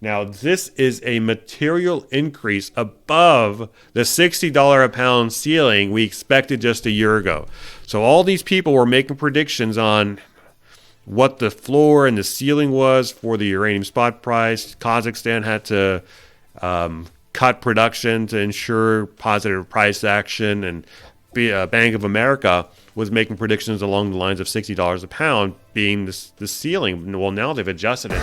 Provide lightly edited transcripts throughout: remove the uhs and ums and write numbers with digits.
Now, this is a material increase above the $60 a pound ceiling we expected just a year ago. So all these people were making predictions on what the floor and the ceiling was for the uranium spot price. Kazakhstan had to cut production to ensure positive price action, and Bank of America was making predictions along the lines of $60 a pound being the ceiling. Well, now they've adjusted it.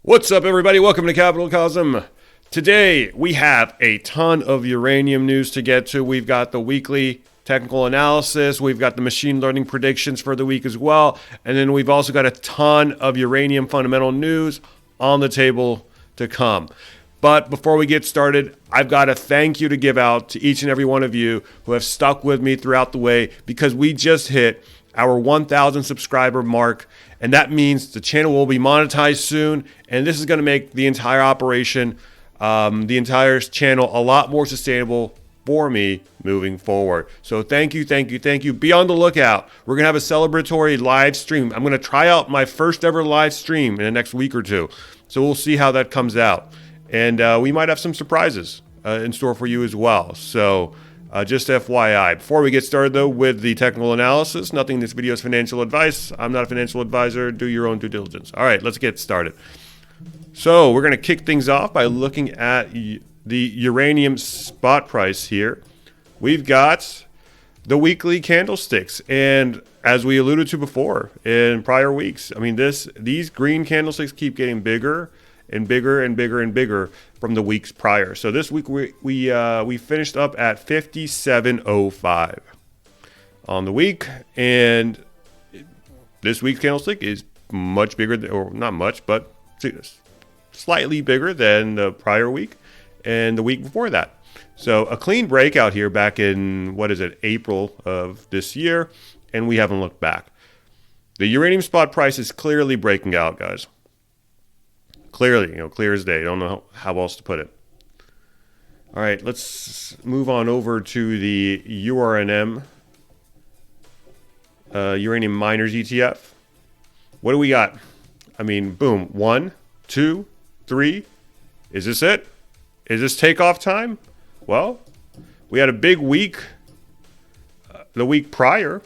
What's up, everybody? Welcome to Capitalism. Today, we have a ton of uranium news to get to. We've got the weekly technical analysis. We've got the machine learning predictions for the week as well. And then we've also got a ton of uranium fundamental news on the table to come. But before we get started, I've got a thank you to give out to each and every one of you who have stuck with me throughout the way, because we just hit our 1,000 subscriber mark, and that means the channel will be monetized soon, and this is going to make the entire operation, the entire channel, a lot more sustainable for me moving forward. So thank you. Be on the lookout. We're going to have a celebratory live stream. I'm going to try out my first ever live stream in the next week or two, so we'll see how that comes out, and we might have some surprises in store for you as well. So just FYI. Before we get started, though, with the technical analysis, nothing in this video is financial advice. I'm not a financial advisor. Do your own due diligence. All right, let's get started. So we're going to kick things off by looking at the uranium spot price here. We've got the weekly candlesticks, and as we alluded to before in prior weeks, I mean, these green candlesticks keep getting bigger and bigger and bigger and bigger from the weeks prior. So this week we finished up at 57.05 on the week, and this week's candlestick is much bigger, or not much, but slightly bigger than the prior week and the week before that. So a clean breakout here back in, April of this year, and we haven't looked back. The uranium spot price is clearly breaking out, guys. Clearly, clear as day. I don't know how else to put it. All right, let's move on over to the URNM, Uranium Miners ETF. What do we got? I mean, boom, 1, 2, 3. Is this it? Is this takeoff time? Well, we had a big week the week prior,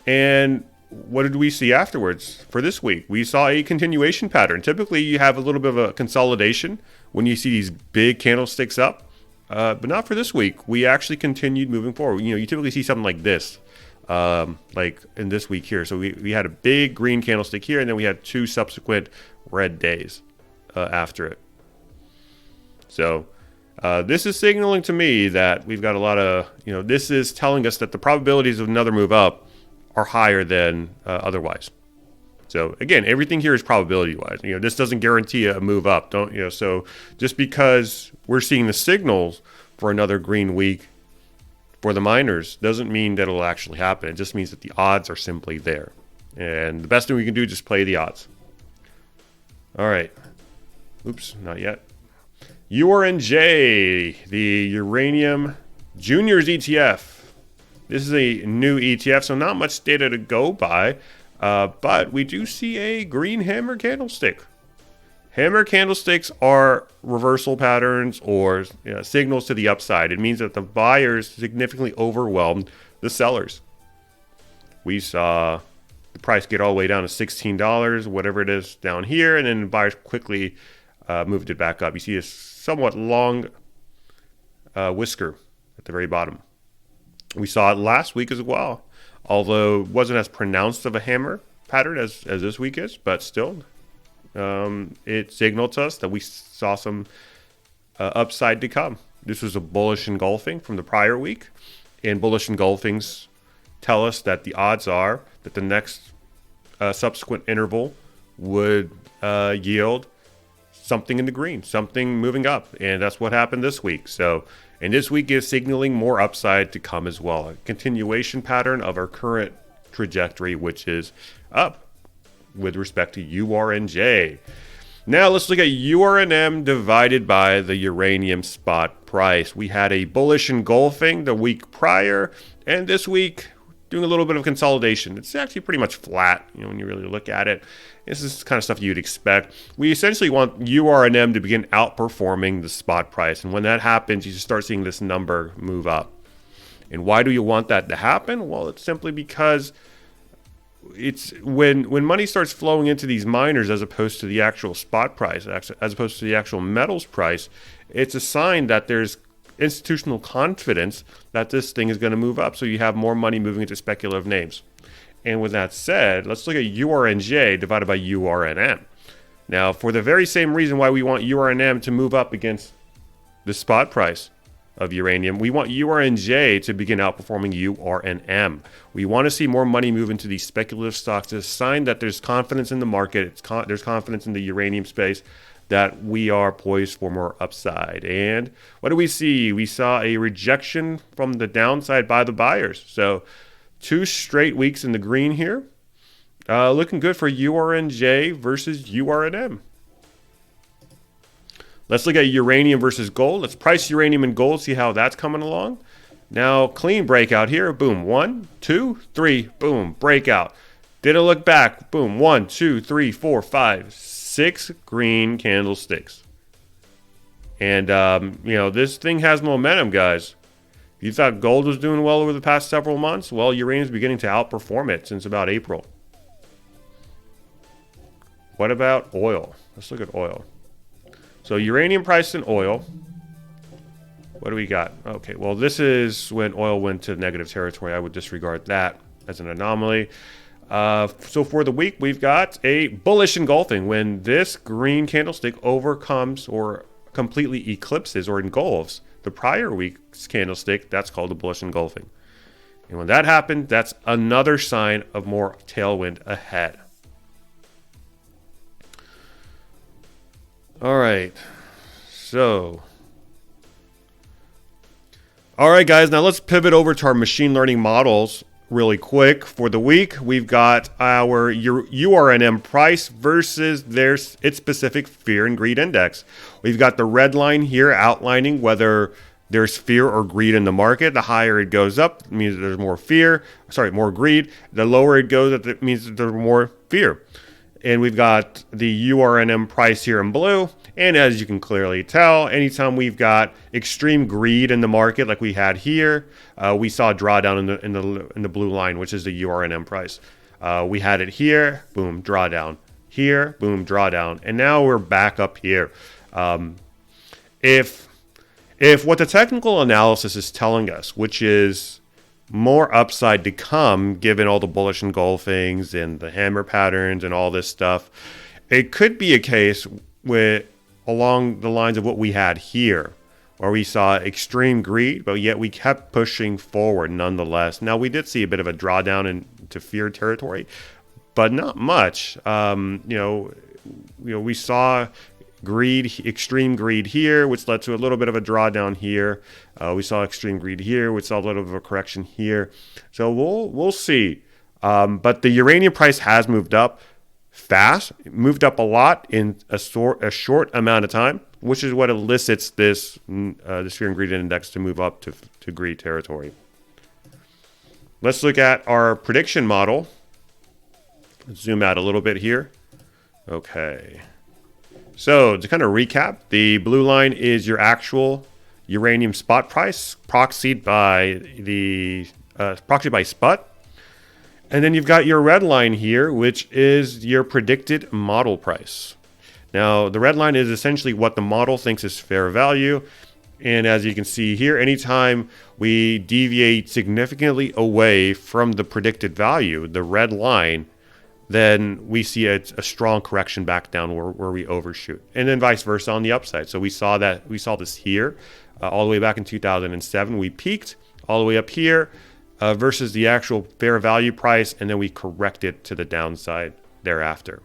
and what did we see afterwards for this week? We saw a continuation pattern. Typically, you have a little bit of a consolidation when you see these big candlesticks up, but not for this week. We actually continued moving forward. You typically see something like this, like in this week here. So we had a big green candlestick here, and then we had 2 subsequent red days after it. So this is signaling to me that we've got a lot of, this is telling us that the probabilities of another move up are higher than otherwise. So again, everything here is probability wise. This doesn't guarantee a move up. So just because we're seeing the signals for another green week for the miners doesn't mean that it'll actually happen. It just means that the odds are simply there. And the best thing we can do is just play the odds. All right. Oops, not yet. URNJ, the Uranium Juniors ETF. This is a new ETF, so not much data to go by, but we do see a green hammer candlestick. Hammer candlesticks are reversal patterns or signals to the upside. It means that the buyers significantly overwhelmed the sellers. We saw the price get all the way down to $16, whatever it is down here, and then the buyers quickly moved it back up. You see a somewhat long whisker at the very bottom. We saw it last week as well, although it wasn't as pronounced of a hammer pattern as this week is, but still, it signaled to us that we saw some upside to come. This was a bullish engulfing from the prior week, and bullish engulfings tell us that the odds are that the next subsequent interval would yield something in the green, something moving up, and that's what happened this week. So, and this week is signaling more upside to come as well, a continuation pattern of our current trajectory, which is up with respect to URNJ. Now let's look at URNM divided by the uranium spot price. We had a bullish engulfing the week prior, and this week doing a little bit of consolidation. It's actually pretty much flat, when you really look at it. This is the kind of stuff you'd expect. We essentially want URNM to begin outperforming the spot price, and when that happens, you start seeing this number move up. And why do you want that to happen? Well, it's simply because it's when money starts flowing into these miners as opposed to the actual spot price, as opposed to the actual metals price, it's a sign that there's institutional confidence that this thing is going to move up. So you have more money moving into speculative names. And with that said, let's look at URNJ divided by URNM. Now, for the very same reason why we want URNM to move up against the spot price of uranium, we want URNJ to begin outperforming URNM. We want to see more money move into these speculative stocks. It's a sign that there's confidence in the market. There's confidence in the uranium space that we are poised for more upside. And what do we see? We saw a rejection from the downside by the buyers. So 2 straight weeks in the green here. Looking good for URNJ versus URNM. Let's look at uranium versus gold. Let's price uranium and gold, see how that's coming along. Now, clean breakout here. Boom. 1, 2, 3. Boom. Breakout. Didn't look back. Boom. 1, 2, 3, 4, 5, 6 green candlesticks. And, this thing has momentum, guys. You thought gold was doing well over the past several months? Well, uranium is beginning to outperform it since about April. What about oil? Let's look at oil. So uranium price and oil. What do we got? Okay, well, this is when oil went to negative territory. I would disregard that as an anomaly. So for the week, we've got a bullish engulfing. When this green candlestick overcomes or completely eclipses or engulfs the prior week's candlestick, that's called a bullish engulfing. And when that happened, that's another sign of more tailwind ahead. All right, guys, now let's pivot over to our machine learning models really quick. For the week, we've got our URNM price versus its specific fear and greed index. We've got the red line here outlining whether there's fear or greed in the market. The higher it goes up, it means that there's more greed. The lower it goes, it means that there's more fear. And we've got the URNM price here in blue. And as you can clearly tell, anytime we've got extreme greed in the market like we had here, we saw a drawdown in the blue line, which is the URNM price. We had it here, boom, drawdown. Here, boom, drawdown. And now we're back up here. If what the technical analysis is telling us, which is more upside to come, given all the bullish engulfings and the hammer patterns and all this stuff, it could be a case along the lines of what we had here, where we saw extreme greed, but yet we kept pushing forward nonetheless. Now, we did see a bit of a drawdown into fear territory, but not much. We saw extreme greed here, which led to a little bit of a drawdown here. We saw extreme greed here, which saw a little bit of a correction here. So we'll see. But the uranium price has moved up fast. It moved up a lot in a short amount of time, which is what elicits this fear and greed index to move up to greed territory. Let's look at our prediction model. Let's zoom out a little bit here. Okay. So to kind of recap, the blue line is your actual uranium spot price, proxied by SPUT. And then you've got your red line here, which is your predicted model price. Now, the red line is essentially what the model thinks is fair value. And as you can see here, anytime we deviate significantly away from the predicted value, the red line, then we see a strong correction back down where we overshoot. And then vice versa on the upside. So we saw this here all the way back in 2007. We peaked all the way up here versus the actual fair value price, and then we corrected to the downside thereafter.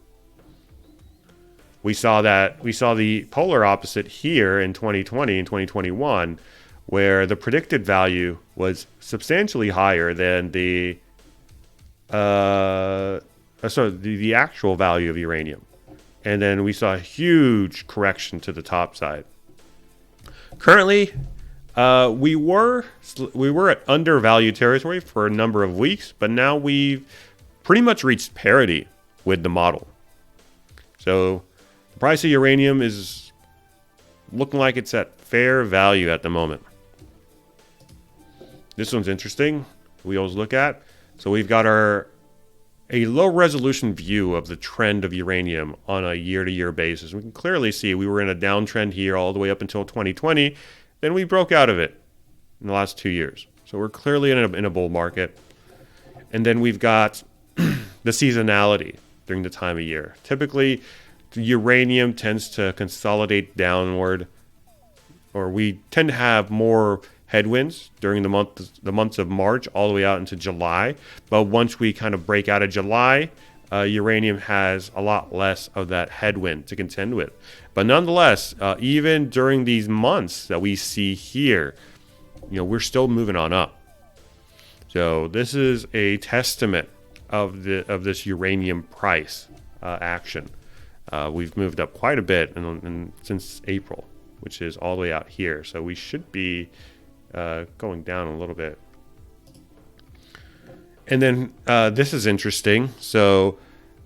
We saw the polar opposite here in 2020 and 2021, where the predicted value was substantially higher than the actual value of uranium. And then we saw a huge correction to the top side. Currently, We were at undervalued territory for a number of weeks, but now we've pretty much reached parity with the model. So the price of uranium is looking like it's at fair value at the moment. This one's interesting. We always look at. So we've got a low resolution view of the trend of uranium on a year-to-year basis. We can clearly see we were in a downtrend here all the way up until 2020. Then we broke out of it in the last 2 years. So we're clearly in a bull market. And then we've got the seasonality during the time of year. Typically, uranium tends to consolidate downward, or we tend to have more headwinds during the months of March all the way out into July. But once we kind of break out of July, uranium has a lot less of that headwind to contend with. But nonetheless, even during these months that we see here, we're still moving on up. So this is a testament of this uranium price action. We've moved up quite a bit since April, which is all the way out here. So we should be going down a little bit. And then this is interesting. So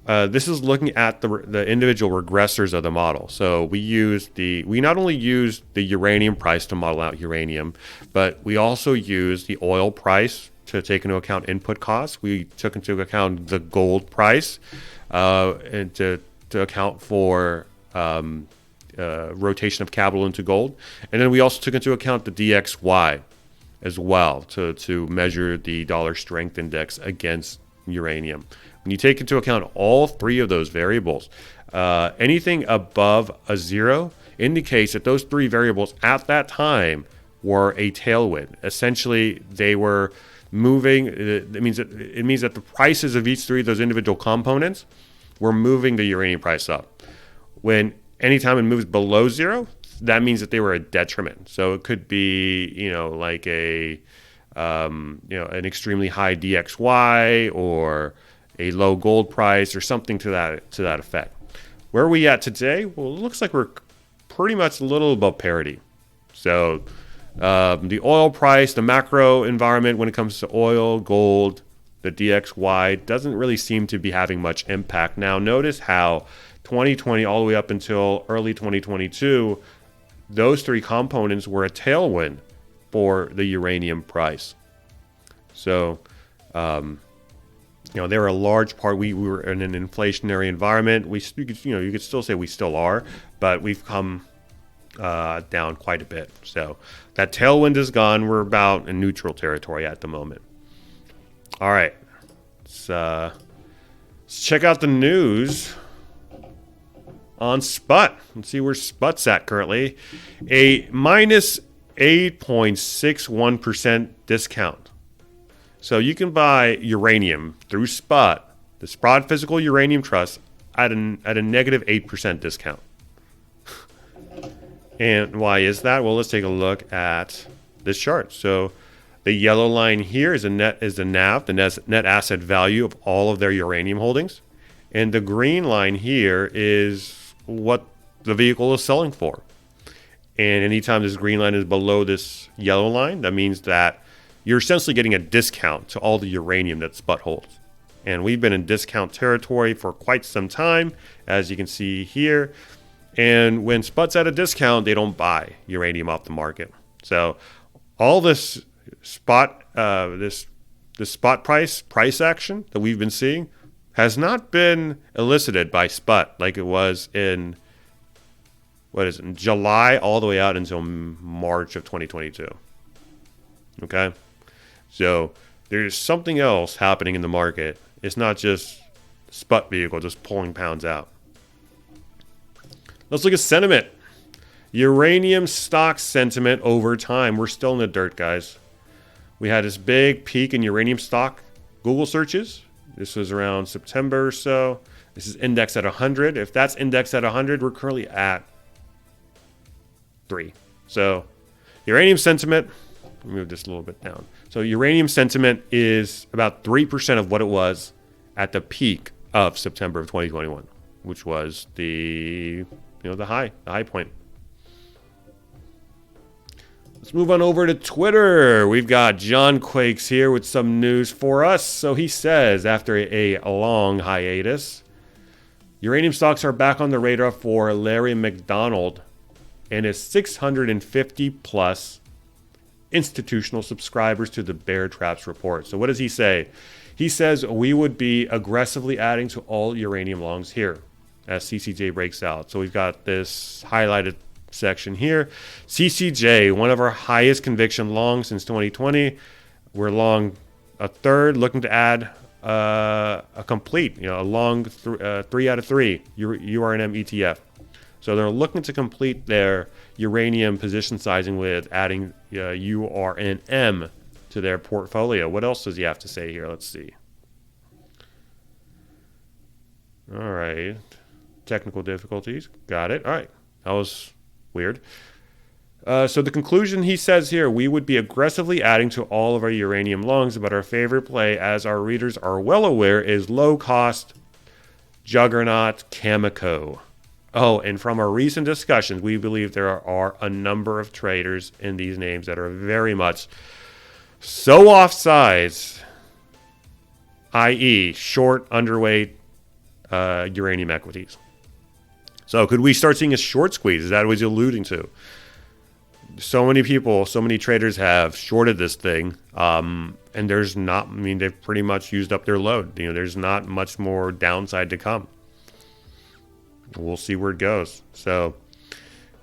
this is looking at the individual regressors of the model. So we not only use the uranium price to model out uranium, but we also use the oil price to take into account input costs. We took into account the gold price and to account for rotation of capital into gold. And then we also took into account the DXY as well to measure the dollar strength index against uranium. When you take into account all three of those variables, anything above a 0 indicates that those three variables at that time were a tailwind. Essentially, they were moving. It means that the prices of each three of those individual components were moving the uranium price up. When anytime it moves below 0, that means that they were a detriment. So it could be, like an extremely high DXY or a low gold price or something to that effect. Where are we at today? Well, it looks like we're pretty much a little above parity. So the oil price, the macro environment when it comes to oil, gold, the DXY doesn't really seem to be having much impact. Now, notice how 2020 all the way up until early 2022, those three components were a tailwind for the uranium price. So, they were a large part. We were in an inflationary environment. You could still say we still are, but we've come down quite a bit. So that tailwind is gone. We're about in neutral territory at the moment. All right, let's check out the news on SPUT. Let's see where SPUT's at currently. A minus 8.61% discount. So you can buy uranium through SPUT, the SPUT Physical Uranium Trust, at a negative 8% discount. And why is that? Well, let's take a look at this chart. So the yellow line here is the NAV, the net asset value of all of their uranium holdings. And the green line here is what the vehicle is selling for. And anytime this green line is below this yellow line, that means that you're essentially getting a discount to all the uranium that SPUT holds. And we've been in discount territory for quite some time, as you can see here. And when SPUT's at a discount, they don't buy uranium off the market. So all this SPUT price action that we've been seeing has not been elicited by SPUT like it was in July all the way out until March of 2022. Okay? So there's something else happening in the market. It's not just SPUT vehicle just pulling pounds out. Let's look at sentiment. Uranium stock sentiment over time. We're still in the dirt, guys. We had this big peak in uranium stock Google searches. This was around September or so. This is indexed at 100. If that's indexed at 100, we're currently at 3. So uranium sentiment, let me move this a little bit down. So uranium sentiment is about 3% of what it was at the peak of September of 2021, which was the high point. Let's move on over to Twitter. We've got John Quakes here with some news for us. So he says, after a long hiatus, uranium stocks are back on the radar for Larry McDonald and his 650 plus institutional subscribers to the Bear Traps report. So what does he say? He says we would be aggressively adding to all uranium longs here as CCJ breaks out. So we've got this highlighted section here. CCJ, one of our highest conviction longs since 2020. We're long a third, looking to add a complete, a long 3 out of 3 URNM ETF. So they're looking to complete their uranium position sizing with adding URNM to their portfolio. What else does he have to say here? Let's see. All right. Technical difficulties. Got it. All right. That was weird. So the conclusion he says here, we would be aggressively adding to all of our uranium longs, but our favorite play, as our readers are well aware, is low-cost juggernaut Cameco. Oh, and from our recent discussions, we believe there are a number of traders in these names that are very much so offsides, i.e. short, underweight uranium equities. So could we start seeing a short squeeze? Is that what he's alluding to? So many people, so many traders have shorted this thing, and there's not, they've pretty much used up their load. There's not much more downside to come. We'll see where it goes. So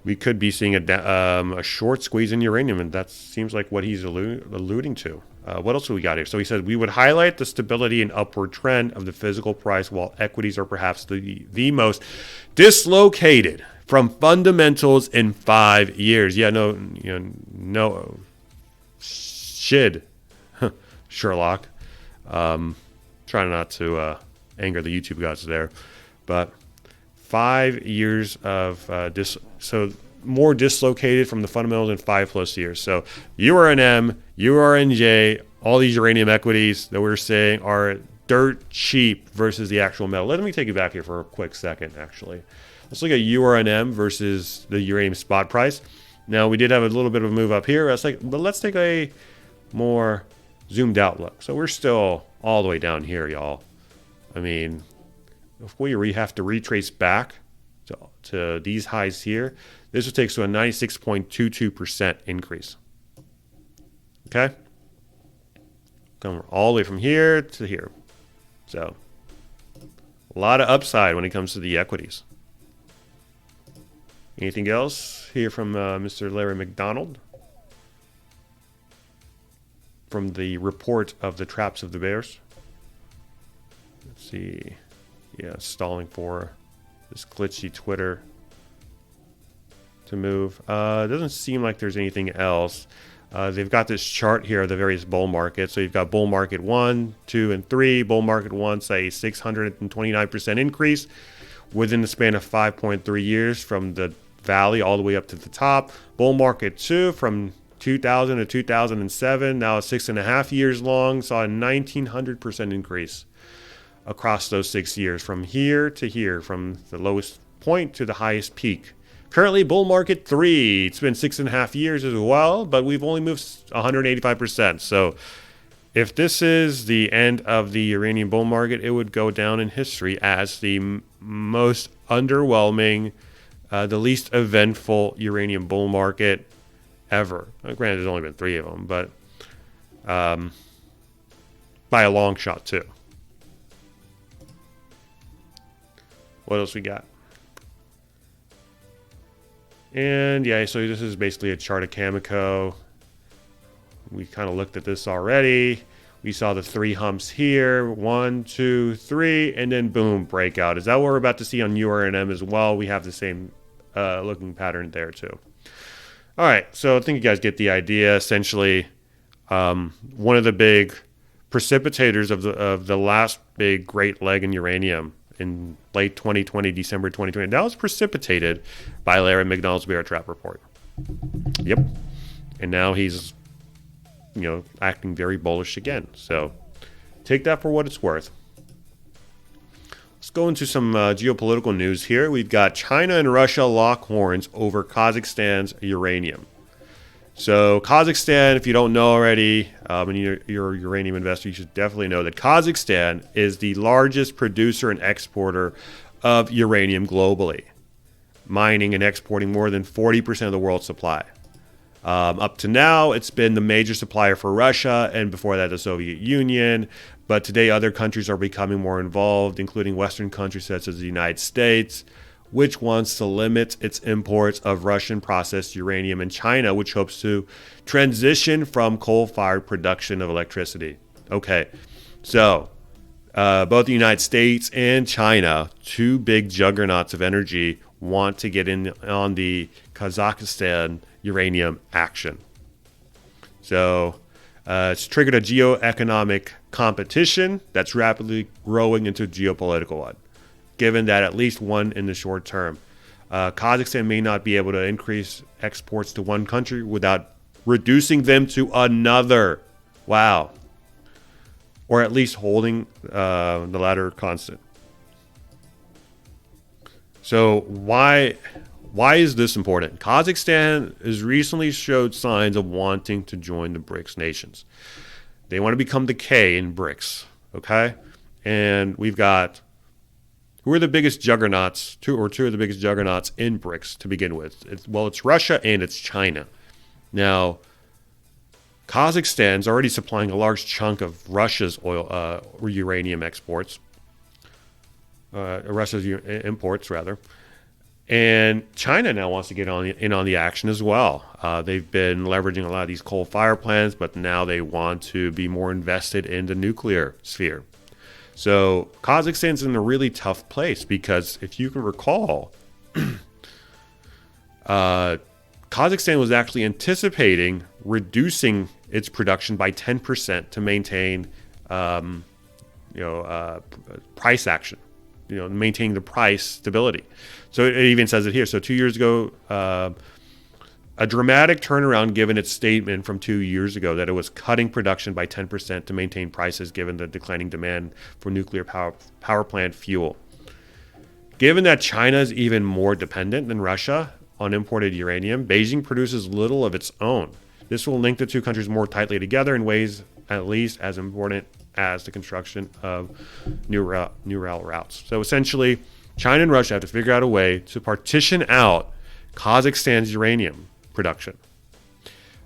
we could be seeing a short squeeze in uranium, and that seems like what he's alluding to. What else have we got here? So he said we would highlight the stability and upward trend of the physical price, while equities are perhaps the most dislocated from fundamentals in 5 years. Yeah, no shit, Sherlock. Trying not to anger the YouTube gods there, but 5 years of so more dislocated from the fundamentals in 5+ years. So URNM, URNJ, all these uranium equities that we're saying are dirt cheap versus the actual metal. Let me take you back here for a quick second, actually. Let's look at URNM versus the uranium spot price. Now, we did have a little bit of a move up here. But let's take a more zoomed out look. So we're still all the way down here, y'all. If we have to retrace back to these highs here, this would take us to a 96.22% increase. Okay? Come all the way from here to here. So, a lot of upside when it comes to the equities. Anything else here from Mr. Larry McDonald? From the report of the traps of the bears? Let's see. Yeah, stalling for this glitchy Twitter to move. It doesn't seem like there's anything else. They've got this chart here of the various bull markets. So you've got bull market 1, 2, and 3. Bull market 1, say 629% increase within the span of 5.3 years from the valley all the way up to the top. Bull market 2 from 2000 to 2007, now 6.5 years long, saw a 1900% increase across those 6 years from here to here, from the lowest point to the highest peak. Currently, bull market 3. It's been 6.5 years as well, but we've only moved 185%. So if this is the end of the uranium bull market, it would go down in history as the most underwhelming, the least eventful uranium bull market ever. Granted, there's only been 3 of them, but by a long shot too. What else we got? And yeah, so this is basically a chart of Cameco. We kind of looked at this already. We saw the 3 humps here, 1, 2, 3, and then boom, breakout. Is that what we're about to see on URNM as well? We have the same looking pattern there too. All right, so I think you guys get the idea. Essentially, one of the big precipitators of the last big great leg in uranium in late 2020, December 2020. That was precipitated by Larry McDonald's Bear Trap report. Yep. And now he's, acting very bullish again. So take that for what it's worth. Let's go into some geopolitical news here. We've got China and Russia lock horns over Kazakhstan's uranium. So Kazakhstan, if you don't know already, and you're a uranium investor, you should definitely know that Kazakhstan is the largest producer and exporter of uranium globally, mining and exporting more than 40% of the world's supply. Up to now, it's been the major supplier for Russia, and before that, the Soviet Union. But today, other countries are becoming more involved, including Western countries such as the United States, which wants to limit its imports of Russian processed uranium, and China, which hopes to transition from coal-fired production of electricity. Okay, so both the United States and China, two big juggernauts of energy, want to get in on the Kazakhstan uranium action. So it's triggered a geoeconomic competition that's rapidly growing into a geopolitical one, given that at least one in the short term. Kazakhstan may not be able to increase exports to one country without reducing them to another. Wow. Or at least holding the latter constant. So why is this important? Kazakhstan has recently showed signs of wanting to join the BRICS nations. They want to become the K in BRICS, okay? And we've got, who are the biggest juggernauts, two of the biggest juggernauts in BRICS to begin with? It's Russia and it's China. Now, Kazakhstan's already supplying a large chunk of Russia's uranium exports, Russia's imports rather, and China now wants to get in on the action as well. They've been leveraging a lot of these coal-fired plants, but now they want to be more invested in the nuclear sphere. So Kazakhstan's in a really tough place because if you can recall, Kazakhstan was actually anticipating reducing its production by 10% to maintain, price action, maintaining the price stability. So it even says it here. So 2 years ago, a dramatic turnaround given its statement from 2 years ago that it was cutting production by 10% to maintain prices given the declining demand for nuclear power plant fuel. Given that China is even more dependent than Russia on imported uranium, Beijing produces little of its own. This will link the two countries more tightly together in ways at least as important as the construction of new rail routes. So essentially, China and Russia have to figure out a way to partition out Kazakhstan's uranium production.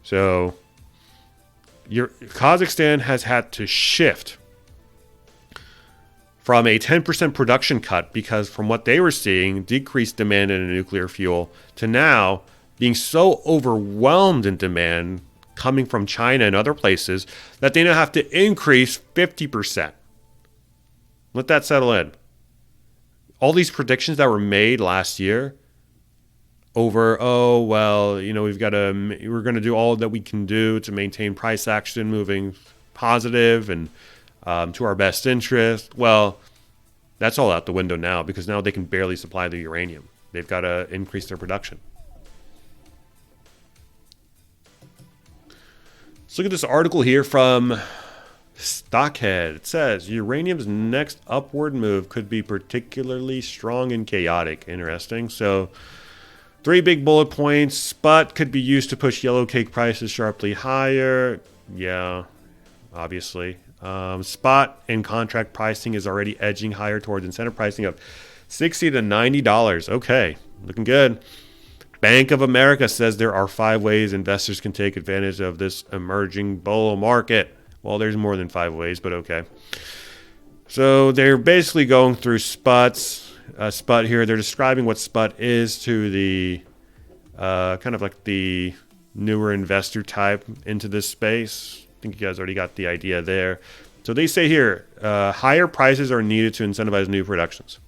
So Kazakhstan has had to shift from a 10% production cut because from what they were seeing, decreased demand in nuclear fuel, to now being so overwhelmed in demand coming from China and other places that they now have to increase 50%. Let that settle in. All these predictions that were made last year over, we're going to do all that we can do to maintain price action moving positive and to our best interest. Well, that's all out the window now because now they can barely supply the uranium. They've got to increase their production. Let's look at this article here from Stockhead. It says uranium's next upward move could be particularly strong and chaotic. Interesting. So 3 big bullet points. SPUT could be used to push yellow cake prices sharply higher. Yeah, obviously. SPUT and contract pricing is already edging higher towards incentive pricing of $60 to $90. Okay, looking good. Bank of America says there are 5 ways investors can take advantage of this emerging bull market. Well, there's more than 5 ways, but okay. So they're basically going through SPUT here. They're describing what SPUT is to the kind of like the newer investor type into this space. I think you guys already got the idea there. So they say here, higher prices are needed to incentivize new productions.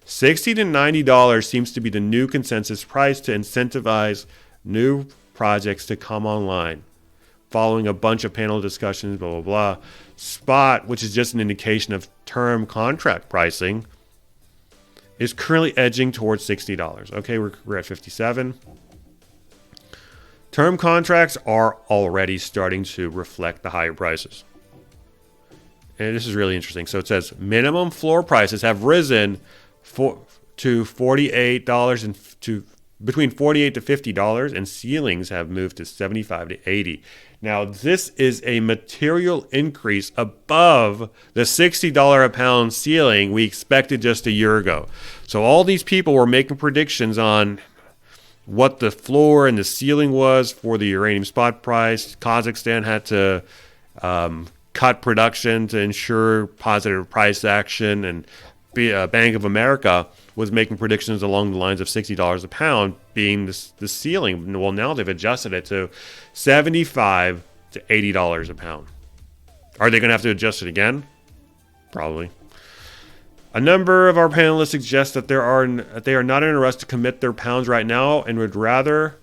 $60 to $90 seems to be the new consensus price to incentivize new projects to come online. Following a bunch of panel discussions, blah, blah, blah. SPUT, which is just an indication of term contract pricing, is currently edging towards $60. Okay, we're at 57. Term contracts are already starting to reflect the higher prices. And this is really interesting. So it says minimum floor prices have risen to $48 and to between $48 to $50, and ceilings have moved to $75 to $80. Now, this is a material increase above the $60 a pound ceiling we expected just a year ago. So all these people were making predictions on what the floor and the ceiling was for the uranium spot price. Kazakhstan had to cut production to ensure positive price action, and Bank of America was making predictions along the lines of $60 a pound being the ceiling. Well, now they've adjusted it to $75 to $80 a pound. Are they going to have to adjust it again? Probably. A number of our panelists suggest that they are not in a rush to commit their pounds right now and would rather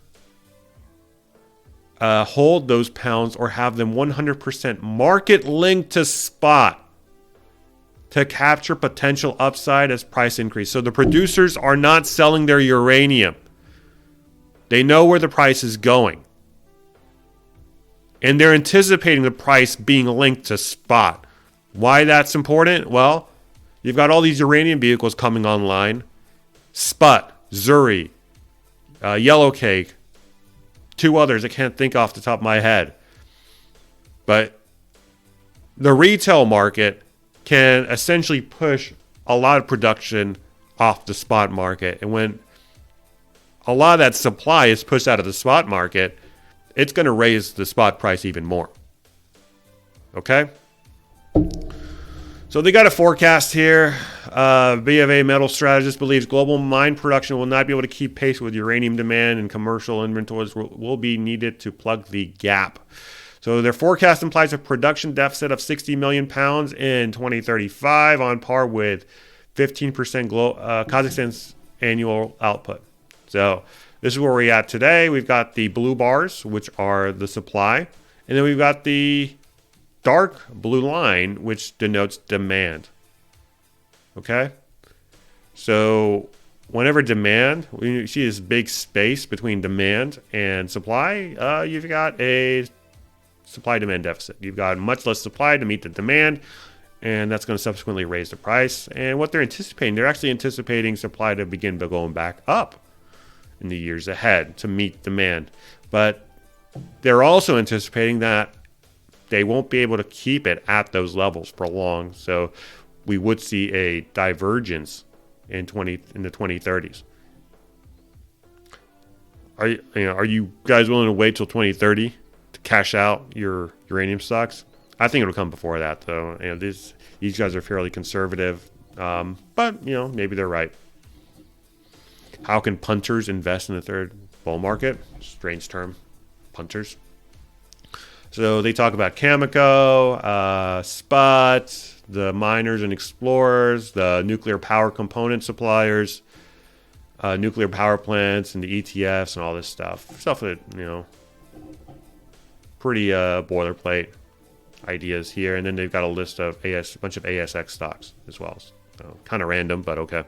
hold those pounds or have them 100% market linked to spot to capture potential upside as price increase. So the producers are not selling their uranium. They know where the price is going. And they're anticipating the price being linked to spot. Why that's important? Well, you've got all these uranium vehicles coming online. SPUT, Zuri, Yellowcake, two others I can't think off the top of my head. But the retail market can essentially push a lot of production off the spot market. And when a lot of that supply is pushed out of the spot market, it's going to raise the spot price even more. Okay? So they got a forecast here. BofA Metal Strategist believes global mine production will not be able to keep pace with uranium demand, and commercial inventories will be needed to plug the gap. So their forecast implies a production deficit of 60 million pounds in 2035, on par with 15% Kazakhstan's annual output. So this is where we're at today. We've got the blue bars, which are the supply, and then we've got the dark blue line, which denotes demand. Okay? So whenever demand, you see this big space between demand and supply, you've got a supply-demand deficit. You've got much less supply to meet the demand, and that's going to subsequently raise the price. And what they're anticipating, they're actually anticipating supply to begin going back up in the years ahead to meet demand. But they're also anticipating that they won't be able to keep it at those levels for long. So we would see a divergence in the 2030s. Are you guys willing to wait till 2030 to cash out your uranium stocks? I think it'll come before that, though. These guys are fairly conservative, but maybe they're right. How can punters invest in the third bull market? Strange term, punters. So they talk about Cameco, SPUT, the miners and explorers, the nuclear power component suppliers, nuclear power plants, and the ETFs and all this stuff. Stuff that, pretty boilerplate ideas here. And then they've got a list of a bunch of ASX stocks as well. So kind of random, but okay.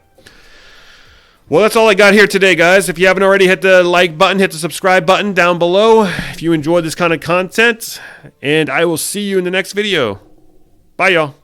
Well, that's all I got here today, guys. If you haven't already, hit the like button, hit the subscribe button down below if you enjoy this kind of content. And I will see you in the next video. Bye, y'all.